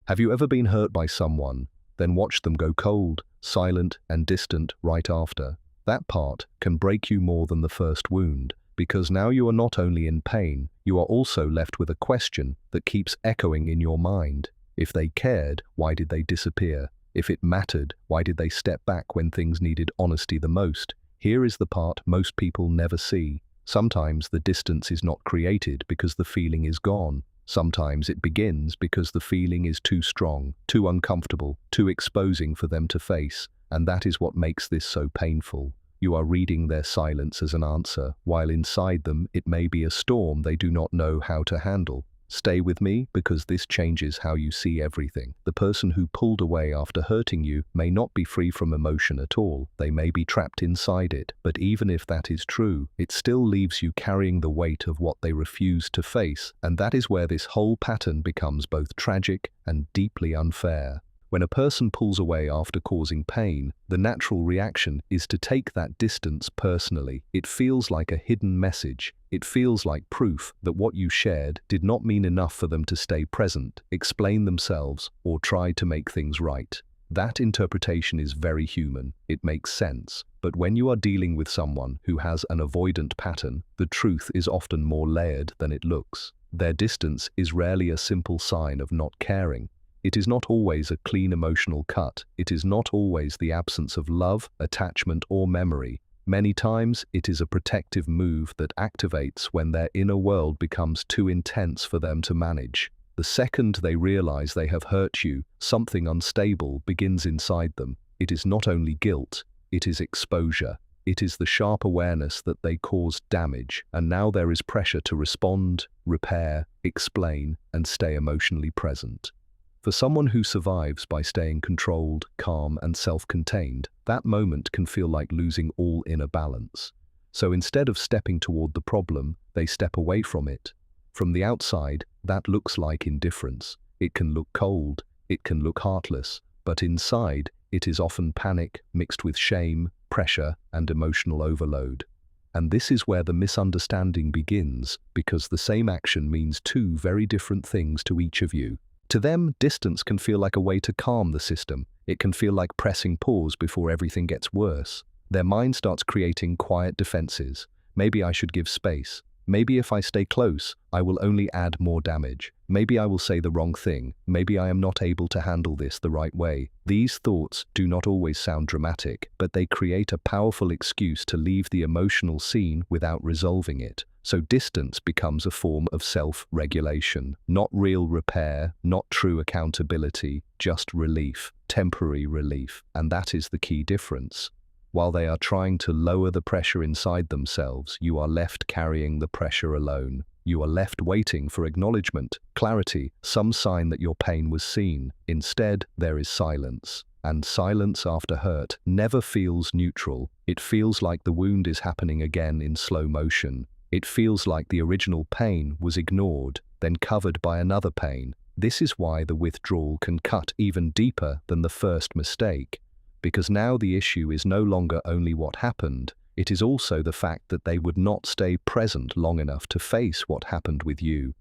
Have you ever been hurt by someone, then watched them go cold, silent, and distant right after? That part can break you more than the first wound, because now you are not only in pain, you are also left with a question that keeps echoing in your mind. If they cared, why did they disappear? If it mattered, why did they step back when things needed honesty the most? Here is the part most people never see. Sometimes the distance is not created because the feeling is gone. Sometimes it begins because the feeling is too strong, too uncomfortable, too exposing for them to face, and that is what makes this so painful. You are reading their silence as an answer, while inside them it may be a storm they do not know how to handle. Stay with me, because this changes how you see everything. The person who pulled away after hurting you may not be free from emotion at all. They may be trapped inside it, but even if that is true, it still leaves you carrying the weight of what they refused to face, and that is where this whole pattern becomes both tragic and deeply unfair. When a person pulls away after causing pain, the natural reaction is to take that distance personally. It feels like a hidden message. It feels like proof that what you shared did not mean enough for them to stay present, explain themselves, or try to make things right. That interpretation is very human. It makes sense. But when you are dealing with someone who has an avoidant pattern, the truth is often more layered than it looks. Their distance is rarely a simple sign of not caring. It is not always a clean emotional cut. It is not always the absence of love, attachment, or memory. Many times, it is a protective move that activates when their inner world becomes too intense for them to manage. The second they realize they have hurt you, something unstable begins inside them. It is not only guilt, it is exposure. It is the sharp awareness that they caused damage, and now there is pressure to respond, repair, explain, and stay emotionally present. For someone who survives by staying controlled, calm, and self-contained, that moment can feel like losing all inner balance. So instead of stepping toward the problem, they step away from it. From the outside, that looks like indifference. It can look cold, it can look heartless, but inside, it is often panic mixed with shame, pressure, and emotional overload. And this is where the misunderstanding begins, because the same action means two very different things to each of you. To them, distance can feel like a way to calm the system. It can feel like pressing pause before everything gets worse. Their mind starts creating quiet defenses. Maybe I should give space. Maybe if I stay close, I will only add more damage. Maybe I will say the wrong thing. Maybe I am not able to handle this the right way. These thoughts do not always sound dramatic, but they create a powerful excuse to leave the emotional scene without resolving it. So distance becomes a form of self-regulation, not real repair, not true accountability, just relief, temporary relief, and that is the key difference. While they are trying to lower the pressure inside themselves, you are left carrying the pressure alone. You are left waiting for acknowledgement, clarity, some sign that your pain was seen. Instead, there is silence. And silence after hurt never feels neutral. It feels like the wound is happening again in slow motion. It feels like the original pain was ignored, then covered by another pain. This is why the withdrawal can cut even deeper than the first mistake. Because now the issue is no longer only what happened, it is also the fact that they would not stay present long enough to face what happened with you.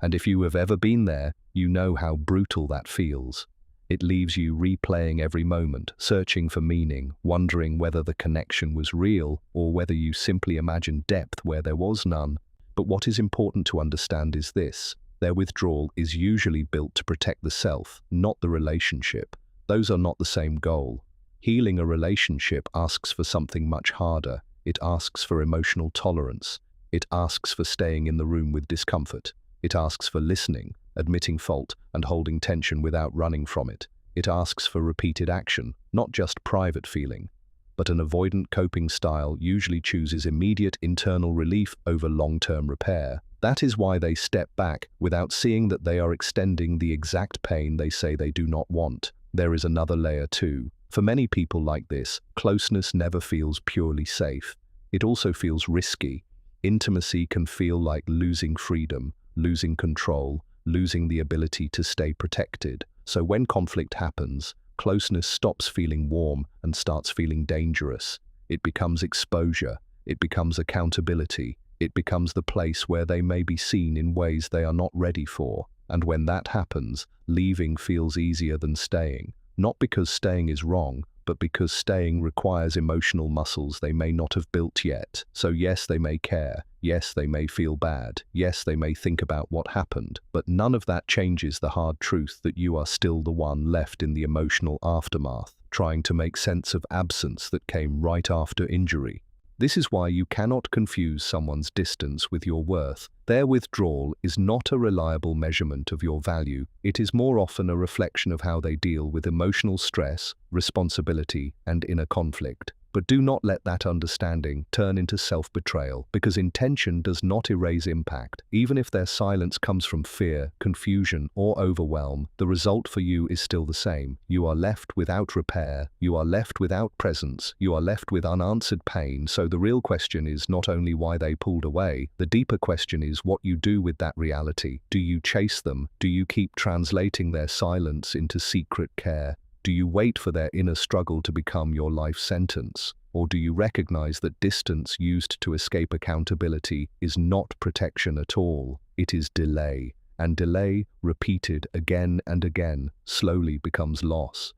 And if you have ever been there, you know how brutal that feels. It leaves you replaying every moment, searching for meaning, wondering whether the connection was real or whether you simply imagined depth where there was none. But what is important to understand is this: their withdrawal is usually built to protect the self, not the relationship. Those are not the same goal. Healing a relationship asks for something much harder. It asks for emotional tolerance. It asks for staying in the room with discomfort. It asks for listening, admitting fault, and holding tension without running from it. It asks for repeated action, not just private feeling. But an avoidant coping style usually chooses immediate internal relief over long-term repair. That is why they step back without seeing that they are extending the exact pain they say they do not want. There is another layer too. For many people like this, closeness never feels purely safe. It also feels risky. Intimacy can feel like losing freedom, losing control, losing the ability to stay protected. So when conflict happens, closeness stops feeling warm and starts feeling dangerous. It becomes exposure. It becomes accountability. It becomes the place where they may be seen in ways they are not ready for. And when that happens, leaving feels easier than staying. Not because staying is wrong, but because staying requires emotional muscles they may not have built yet. So yes, they may care. Yes, they may feel bad. Yes, they may think about what happened. But none of that changes the hard truth that you are still the one left in the emotional aftermath, trying to make sense of absence that came right after injury. This is why you cannot confuse someone's distance with your worth. Their withdrawal is not a reliable measurement of your value. It is more often a reflection of how they deal with emotional stress, responsibility, and inner conflict. But do not let that understanding turn into self-betrayal, because intention does not erase impact. Even if their silence comes from fear, confusion, or overwhelm, the result for you is still the same. You are left without repair, you are left without presence, you are left with unanswered pain. So the real question is not only why they pulled away, the deeper question is what you do with that reality. Do you chase them? Do you keep translating their silence into secret care? Do you wait for their inner struggle to become your life sentence? Or do you recognize that distance used to escape accountability is not protection at all? It is delay. And delay, repeated again and again, slowly becomes loss.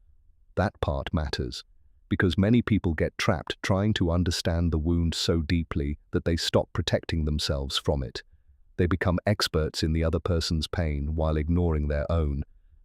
That part matters, because many people get trapped trying to understand the wound so deeply that they stop protecting themselves from it. They become experts in the other person's pain while ignoring their own.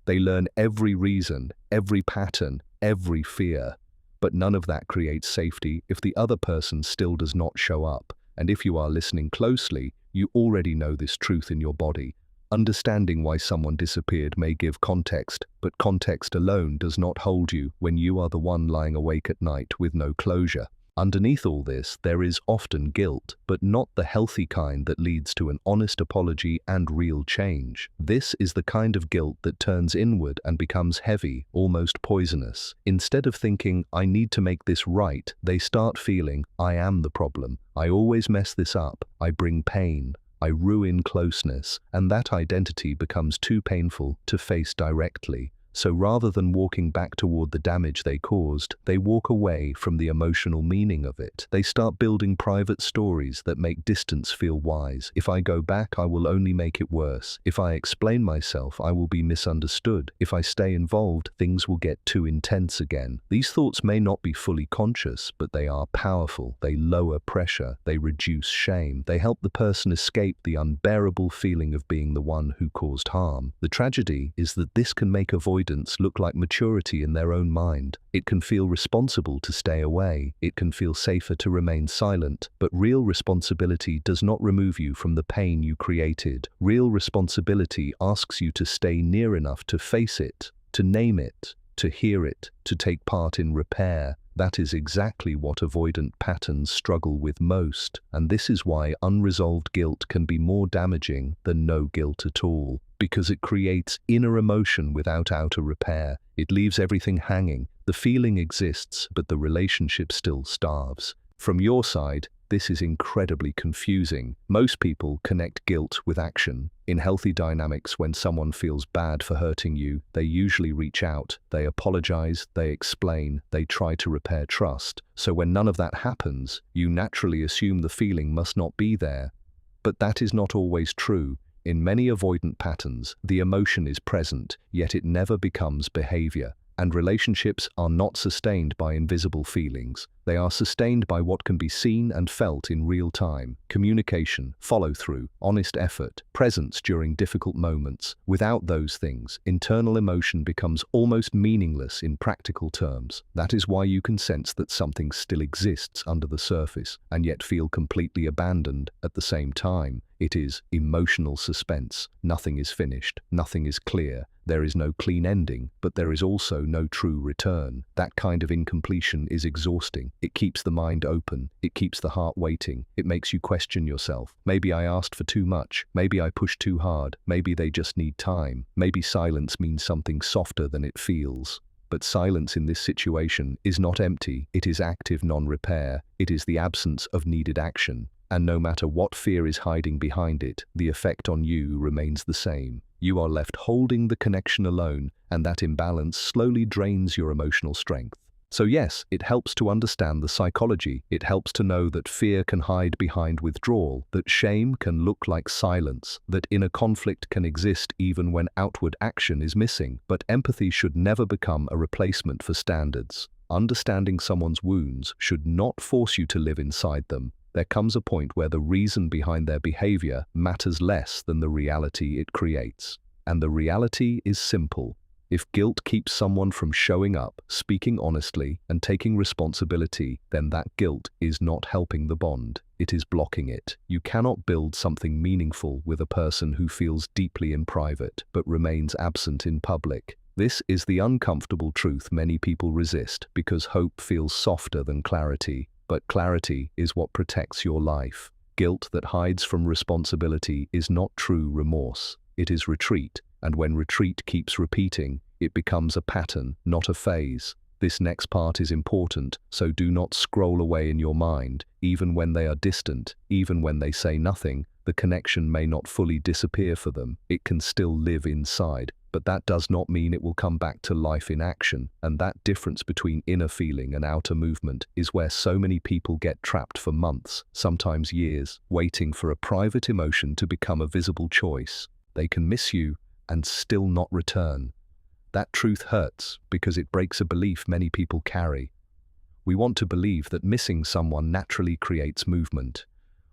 They learn every reason, every pattern, every fear. But none of that creates safety if the other person still does not show up. And if you are listening closely, you already know this truth in your body. Understanding why someone disappeared may give context, but context alone does not hold you when you are the one lying awake at night with no closure. Underneath all this, there is often guilt, but not the healthy kind that leads to an honest apology and real change. This is the kind of guilt that turns inward and becomes heavy, almost poisonous. Instead of thinking, I need to make this right, they start feeling, I am the problem. I always mess this up. I bring pain. I ruin closeness. And that identity becomes too painful to face directly. So rather than walking back toward the damage they caused, they walk away from the emotional meaning of it. They start building private stories that make distance feel wise. If I go back, I will only make it worse. If I explain myself, I will be misunderstood. If I stay involved, things will get too intense again. These thoughts may not be fully conscious, but they are powerful. They lower pressure. They reduce shame. They help the person escape the unbearable feeling of being the one who caused harm. The tragedy is that this can make avoidance look like maturity in their own mind. It can feel responsible to stay away. It can feel safer to remain silent. But real responsibility does not remove you from the pain you created. Real responsibility asks you to stay near enough to face it, to name it, to hear it, to take part in repair. That is exactly what avoidant patterns struggle with most, and this is why unresolved guilt can be more damaging than no guilt at all. Because it creates inner emotion without outer repair. It leaves everything hanging. The feeling exists, but the relationship still starves. From your side, this is incredibly confusing. Most people connect guilt with action. In healthy dynamics, when someone feels bad for hurting you, they usually reach out, they apologize, they explain, they try to repair trust. So when none of that happens, you naturally assume the feeling must not be there. But that is not always true. In many avoidant patterns, the emotion is present, yet it never becomes behavior. And relationships are not sustained by invisible feelings. They are sustained by what can be seen and felt in real time. Communication, follow-through, honest effort, presence during difficult moments. Without those things, internal emotion becomes almost meaningless in practical terms. That is why you can sense that something still exists under the surface, and yet feel completely abandoned at the same time. It is emotional suspense. Nothing is finished. Nothing is clear. There is no clean ending, but there is also no true return. That kind of incompletion is exhausting. It keeps the mind open. It keeps the heart waiting. It makes you question yourself. Maybe I asked for too much. Maybe I pushed too hard. Maybe they just need time. Maybe silence means something softer than it feels. But silence in this situation is not empty. It is active non-repair. It is the absence of needed action. And no matter what fear is hiding behind it, the effect on you remains the same. You are left holding the connection alone, and that imbalance slowly drains your emotional strength. So yes, it helps to understand the psychology. It helps to know that fear can hide behind withdrawal, that shame can look like silence, that inner conflict can exist even when outward action is missing. But empathy should never become a replacement for standards. Understanding someone's wounds should not force you to live inside them. There comes a point where the reason behind their behavior matters less than the reality it creates. And the reality is simple. If guilt keeps someone from showing up, speaking honestly, and taking responsibility, then that guilt is not helping the bond. It is blocking it. You cannot build something meaningful with a person who feels deeply in private, but remains absent in public. This is the uncomfortable truth many people resist because hope feels softer than clarity. But clarity is what protects your life. Guilt that hides from responsibility is not true remorse. It is retreat. And when retreat keeps repeating, it becomes a pattern, not a phase. This next part is important, so do not scroll away in your mind. Even when they are distant, even when they say nothing, the connection may not fully disappear for them. It can still live inside. But that does not mean it will come back to life in action. And that difference between inner feeling and outer movement is where so many people get trapped for months, sometimes years, waiting for a private emotion to become a visible choice. They can miss you and still not return. That truth hurts because it breaks a belief many people carry. We want to believe that missing someone naturally creates movement.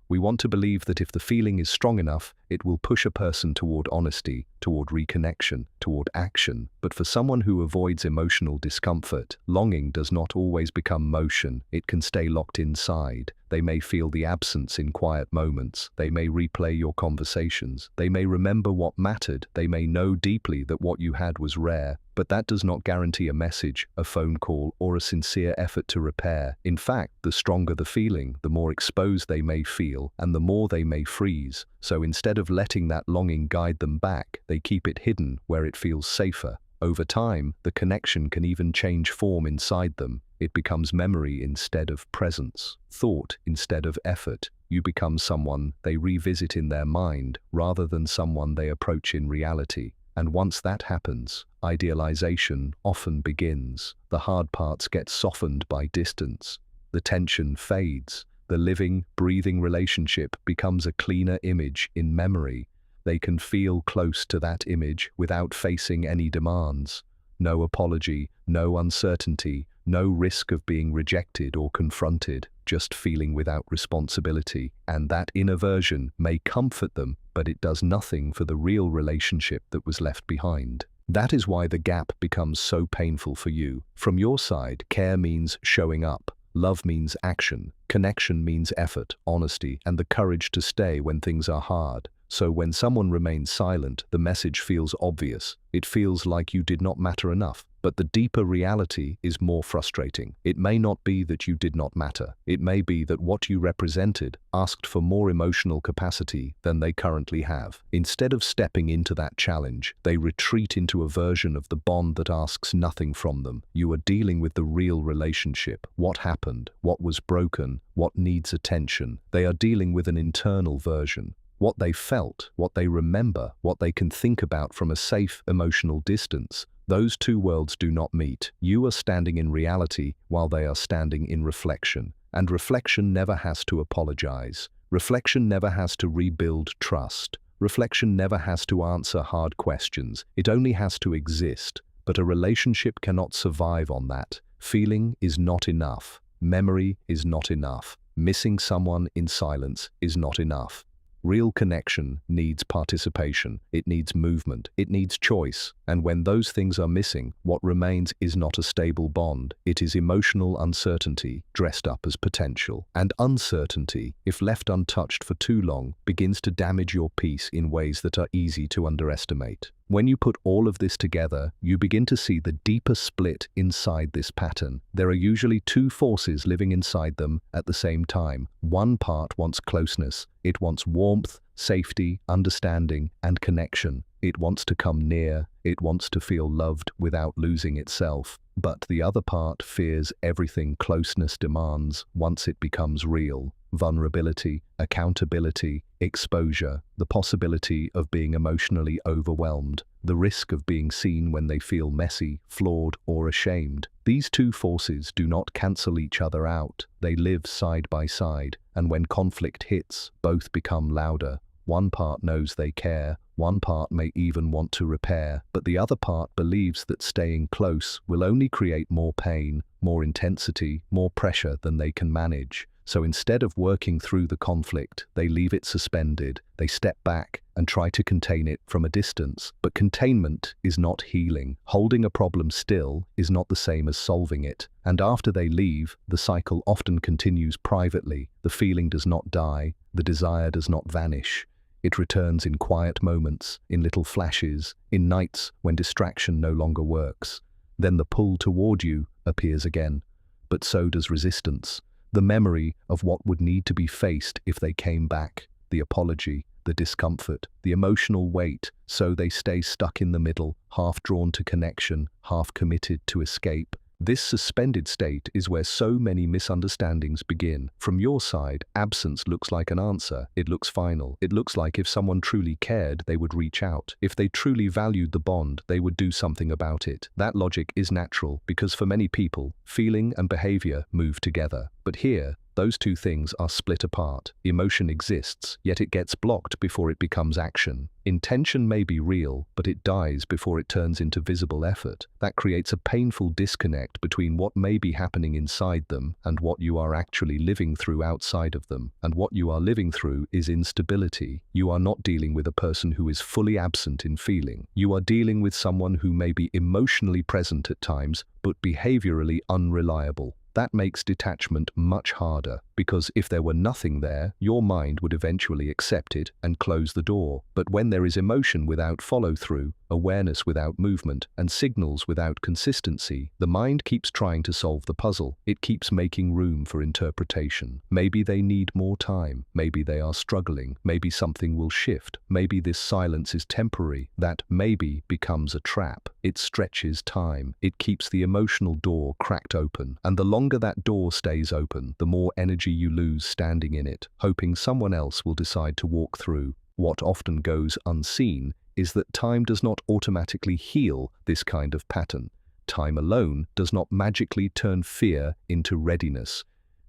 We want to believe that if the feeling is strong enough, it will push a person toward honesty, toward reconnection, toward action. But for someone who avoids emotional discomfort, longing does not always become motion. It can stay locked inside. They may feel the absence in quiet moments. They may replay your conversations. They may remember what mattered. They may know deeply that what you had was rare. But that does not guarantee a message, a phone call, or a sincere effort to repair. In fact, the stronger the feeling, the more exposed they may feel, and the more they may freeze. So instead of letting that longing guide them back, they keep it hidden where it feels safer. Over time, the connection can even change form inside them. It becomes memory instead of presence, thought instead of effort. You become someone they revisit in their mind rather than someone they approach in reality. And once that happens, idealization often begins. The hard parts get softened by distance. The tension fades. The living, breathing relationship becomes a cleaner image in memory. They can feel close to that image without facing any demands. No apology, no uncertainty, no risk of being rejected or confronted, just feeling without responsibility. And that inner version may comfort them, but it does nothing for the real relationship that was left behind. That is why the gap becomes so painful for you. From your side, care means showing up. Love means action. Connection means effort, honesty, and the courage to stay when things are hard. So when someone remains silent, the message feels obvious. It feels like you did not matter enough. But the deeper reality is more frustrating. It may not be that you did not matter. It may be that what you represented asked for more emotional capacity than they currently have. Instead of stepping into that challenge, they retreat into a version of the bond that asks nothing from them. You are dealing with the real relationship. What happened? What was broken? What needs attention? They are dealing with an internal version. What they felt, what they remember, what they can think about from a safe emotional distance. Those two worlds do not meet. You are standing in reality while they are standing in reflection. And reflection never has to apologize. Reflection never has to rebuild trust. Reflection never has to answer hard questions. It only has to exist. But a relationship cannot survive on that. Feeling is not enough. Memory is not enough. Missing someone in silence is not enough. Real connection needs participation, it needs movement, it needs choice. And when those things are missing, what remains is not a stable bond. It is emotional uncertainty dressed up as potential. And uncertainty, if left untouched for too long, begins to damage your peace in ways that are easy to underestimate. When you put all of this together, you begin to see the deeper split inside this pattern. There are usually two forces living inside them at the same time. One part wants closeness. It wants warmth, safety, understanding, and connection. It wants to come near. It wants to feel loved without losing itself. But the other part fears everything closeness demands once it becomes real. Vulnerability, accountability, exposure, the possibility of being emotionally overwhelmed, the risk of being seen when they feel messy, flawed, or ashamed. These two forces do not cancel each other out. They live side by side, and when conflict hits, both become louder. One part knows they care, one part may even want to repair, but the other part believes that staying close will only create more pain, more intensity, more pressure than they can manage. So instead of working through the conflict, they leave it suspended. They step back and try to contain it from a distance. But containment is not healing. Holding a problem still is not the same as solving it. And after they leave, the cycle often continues privately. The feeling does not die. The desire does not vanish. It returns in quiet moments, in little flashes, in nights when distraction no longer works. Then the pull toward you appears again. But so does resistance. The memory of what would need to be faced if they came back, the apology, the discomfort, the emotional weight, so they stay stuck in the middle, half drawn to connection, half committed to escape. This suspended state is where so many misunderstandings begin. From your side, absence looks like an answer. It looks final. It looks like if someone truly cared, they would reach out. If they truly valued the bond, they would do something about it. That logic is natural because for many people, feeling and behavior move together. But here, those two things are split apart. Emotion exists, yet it gets blocked before it becomes action. Intention may be real, but it dies before it turns into visible effort. That creates a painful disconnect between what may be happening inside them and what you are actually living through outside of them. And what you are living through is instability. You are not dealing with a person who is fully absent in feeling. You are dealing with someone who may be emotionally present at times, but behaviorally unreliable. That makes detachment much harder, because if there were nothing there, your mind would eventually accept it and close the door. But when there is emotion without follow-through, awareness without movement, and signals without consistency, the mind keeps trying to solve the puzzle. It keeps making room for interpretation. Maybe they need more time. Maybe they are struggling. Maybe something will shift. Maybe this silence is temporary. That maybe becomes a trap. It stretches time. It keeps the emotional door cracked open. And the longer that door stays open, the more energy you lose standing in it, hoping someone else will decide to walk through. What often goes unseen is that time does not automatically heal this kind of pattern. Time alone does not magically turn fear into readiness.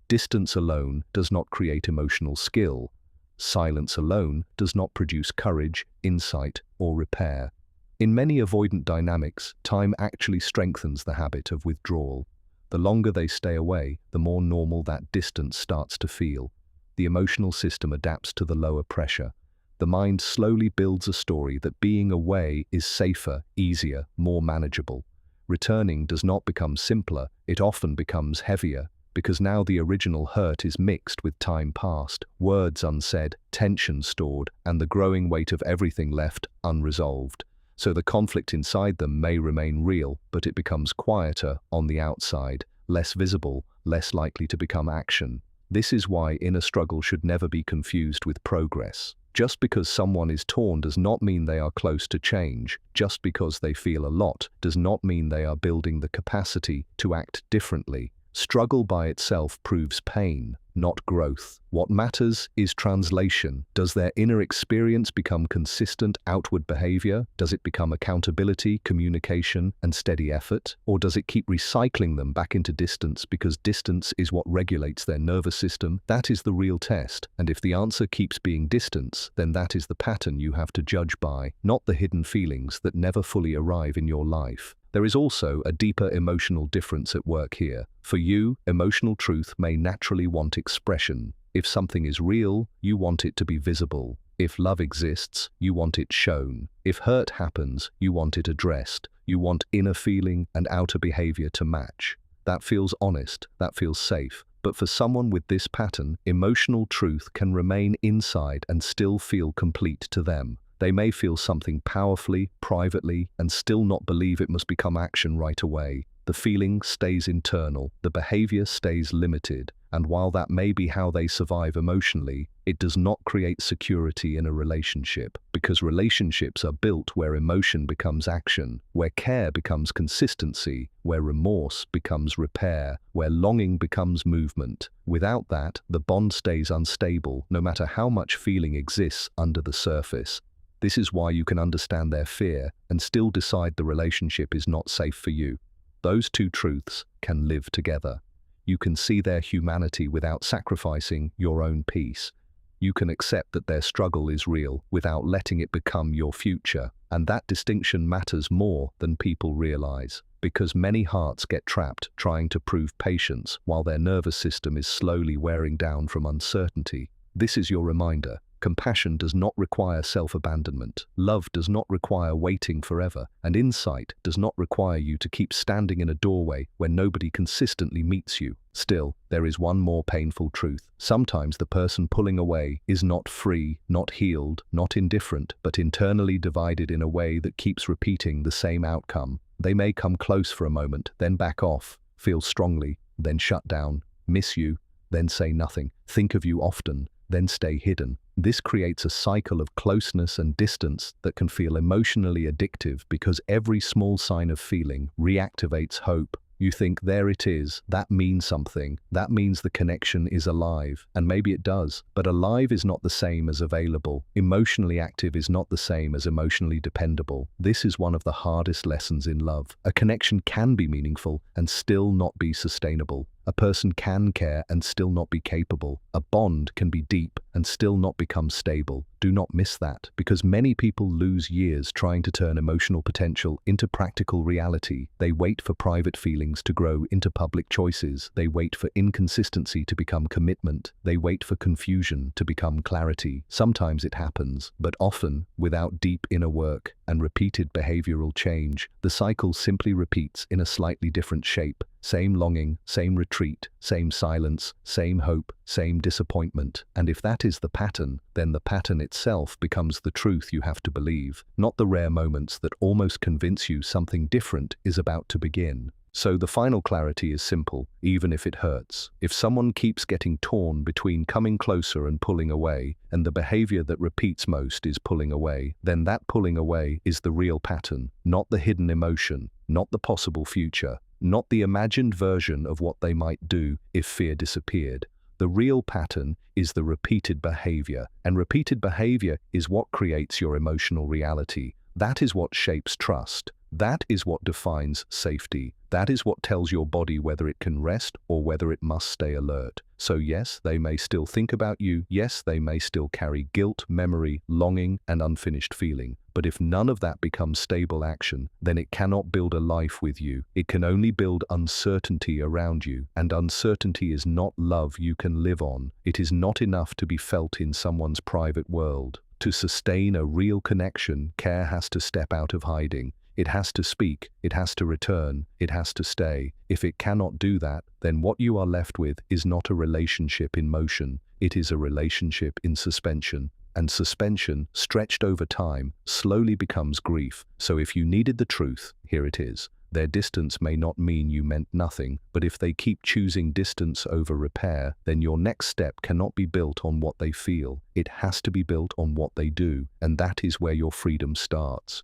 Distance alone does not create emotional skill. Silence alone does not produce courage, insight, or repair. In many avoidant dynamics, time actually strengthens the habit of withdrawal. The longer they stay away, the more normal that distance starts to feel. The emotional system adapts to the lower pressure. The mind slowly builds a story that being away is safer, easier, more manageable. Returning does not become simpler, it often becomes heavier, because now the original hurt is mixed with time past, words unsaid, tension stored, and the growing weight of everything left unresolved. So the conflict inside them may remain real, but it becomes quieter on the outside, less visible, less likely to become action. This is why inner struggle should never be confused with progress. Just because someone is torn does not mean they are close to change. Just because they feel a lot does not mean they are building the capacity to act differently. Struggle by itself proves pain, not growth. What matters is translation. Does their inner experience become consistent outward behavior? Does it become accountability, communication, and steady effort? Or does it keep recycling them back into distance because distance is what regulates their nervous system? That is the real test. And if the answer keeps being distance, then that is the pattern you have to judge by, not the hidden feelings that never fully arrive in your life. There is also a deeper emotional difference at work here. For you, emotional truth may naturally want expression. If something is real, you want it to be visible. If love exists, you want it shown. If hurt happens, you want it addressed. You want inner feeling and outer behavior to match. That feels honest, that feels safe. But for someone with this pattern, emotional truth can remain inside and still feel complete to them. They may feel something powerfully, privately, and still not believe it must become action right away. The feeling stays internal, the behavior stays limited, and while that may be how they survive emotionally, it does not create security in a relationship, because relationships are built where emotion becomes action, where care becomes consistency, where remorse becomes repair, where longing becomes movement. Without that, the bond stays unstable, no matter how much feeling exists under the surface. This is why you can understand their fear and still decide the relationship is not safe for you. Those two truths can live together. You can see their humanity without sacrificing your own peace. You can accept that their struggle is real without letting it become your future. And that distinction matters more than people realize, because many hearts get trapped trying to prove patience while their nervous system is slowly wearing down from uncertainty. This is your reminder. Compassion does not require self-abandonment. Love does not require waiting forever. And insight does not require you to keep standing in a doorway where nobody consistently meets you. Still, there is one more painful truth. Sometimes the person pulling away is not free, not healed, not indifferent, but internally divided in a way that keeps repeating the same outcome. They may come close for a moment, then back off, feel strongly, then shut down, miss you, then say nothing, think of you often, then stay hidden. This creates a cycle of closeness and distance that can feel emotionally addictive because every small sign of feeling reactivates hope. You think, there it is, that means something, that means the connection is alive, and maybe it does, but alive is not the same as available. Emotionally active is not the same as emotionally dependable. This is one of the hardest lessons in love. A connection can be meaningful and still not be sustainable. A person can care and still not be capable. A bond can be deep and still not become stable. Do not miss that, because many people lose years trying to turn emotional potential into practical reality. They wait for private feelings to grow into public choices. They wait for inconsistency to become commitment. They wait for confusion to become clarity. Sometimes it happens, but often, without deep inner work and repeated behavioral change, the cycle simply repeats in a slightly different shape. Same longing, same retreat, same silence, same hope, same disappointment. And if that is the pattern, then the pattern itself becomes the truth you have to believe, not the rare moments that almost convince you something different is about to begin. So the final clarity is simple, even if it hurts. If someone keeps getting torn between coming closer and pulling away, and the behavior that repeats most is pulling away, then that pulling away is the real pattern, not the hidden emotion, not the possible future, not the imagined version of what they might do if fear disappeared. The real pattern is the repeated behavior, and repeated behavior is what creates your emotional reality. That is what shapes trust. That is what defines safety. That is what tells your body whether it can rest or whether it must stay alert. So yes, they may still think about you. Yes, they may still carry guilt, memory, longing, and unfinished feeling. But if none of that becomes stable action, then it cannot build a life with you. It can only build uncertainty around you. And uncertainty is not love you can live on. It is not enough to be felt in someone's private world. To sustain a real connection, care has to step out of hiding. It has to speak, it has to return, it has to stay. If it cannot do that, then what you are left with is not a relationship in motion. It is a relationship in suspension. And suspension, stretched over time, slowly becomes grief. So if you needed the truth, here it is. Their distance may not mean you meant nothing, but if they keep choosing distance over repair, then your next step cannot be built on what they feel. It has to be built on what they do, and that is where your freedom starts.